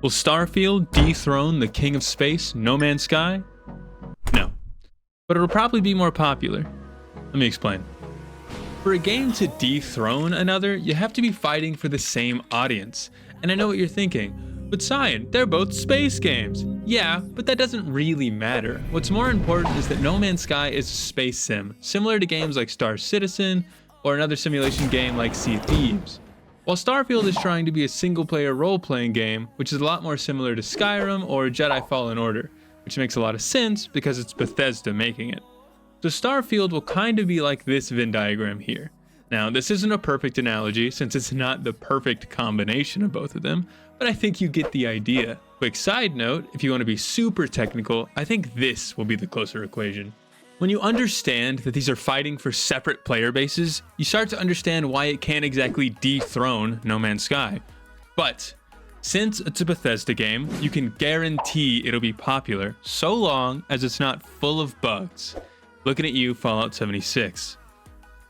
Will Starfield dethrone the king of space, No Man's Sky? No. But it'll probably be more popular. Let me explain. For a game to dethrone another, you have to be fighting for the same audience. And I know what you're thinking, but Cyan, they're both space games. Yeah, but that doesn't really matter. What's more important is that No Man's Sky is a space sim, similar to games like Star Citizen or another simulation game like Thieves. While Starfield is trying to be a single-player role-playing game, which is a lot more similar to Skyrim or Jedi Fallen Order, which makes a lot of sense because it's Bethesda making it. So Starfield will kind of be like this Venn diagram here. Now, this isn't a perfect analogy since it's not the perfect combination of both of them, but I think you get the idea. Quick side note, if you want to be super technical, I think this will be the closer equation. When you understand that these are fighting for separate player bases, you start to understand why it can't exactly dethrone No Man's Sky. But since it's a Bethesda game, you can guarantee it'll be popular so long as it's not full of bugs. Looking at you, Fallout 76.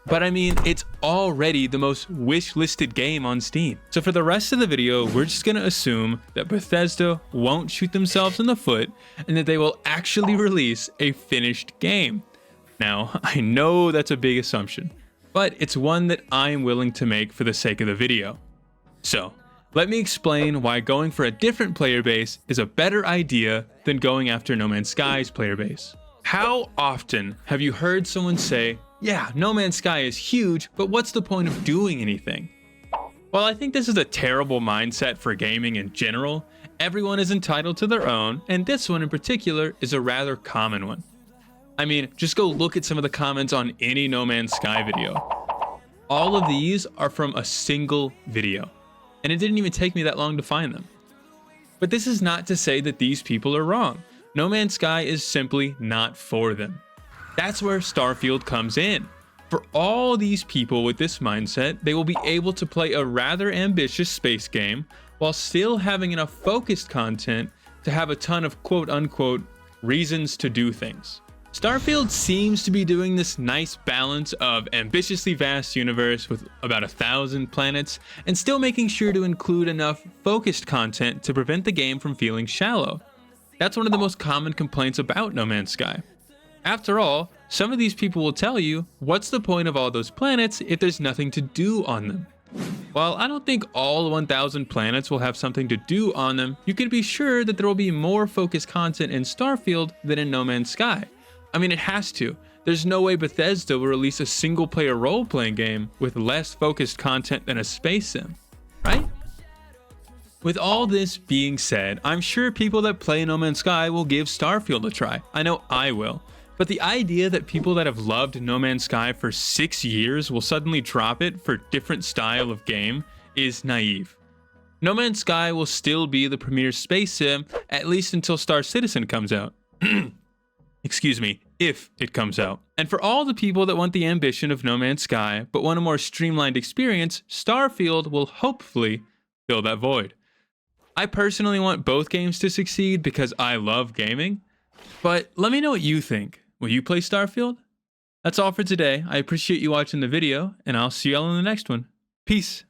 But I mean, it's already the most wish-listed game on Steam. So for the rest of the video, we're just gonna assume that Bethesda won't shoot themselves in the foot and that they will actually release a finished game. Now, I know that's a big assumption, but it's one that I'm willing to make for the sake of the video. So, let me explain why going for a different player base is a better idea than going after No Man's Sky's player base. How often have you heard someone say, yeah, No Man's Sky is huge, but what's the point of doing anything? Well, I think this is a terrible mindset for gaming in general. Everyone is entitled to their own, and this one in particular is a rather common one. I mean, just go look at some of the comments on any No Man's Sky video. All of these are from a single video, and it didn't even take me that long to find them. But this is not to say that these people are wrong. No Man's Sky is simply not for them. That's where Starfield comes in. For all these people with this mindset, they will be able to play a rather ambitious space game while still having enough focused content to have a ton of quote-unquote reasons to do things. Starfield seems to be doing this nice balance of ambitiously vast universe with about 1,000 planets and still making sure to include enough focused content to prevent the game from feeling shallow. That's one of the most common complaints about No Man's Sky. After all, some of these people will tell you, what's the point of all those planets if there's nothing to do on them? While I don't think all 1,000 planets will have something to do on them, you can be sure that there will be more focused content in Starfield than in No Man's Sky. I mean, it has to. There's no way Bethesda will release a single-player role-playing game with less focused content than a space sim, right? With all this being said, I'm sure people that play No Man's Sky will give Starfield a try. I know I will. But the idea that people that have loved No Man's Sky for 6 years will suddenly drop it for different style of game is naive. No Man's Sky will still be the premier space sim, at least until Star Citizen comes out. Excuse me, if it comes out. And for all the people that want the ambition of No Man's Sky, but want a more streamlined experience, Starfield will hopefully fill that void. I personally want both games to succeed because I love gaming, but let me know what you think. Will you play Starfield? That's all for today. I appreciate you watching the video, and I'll see y'all in the next one. Peace.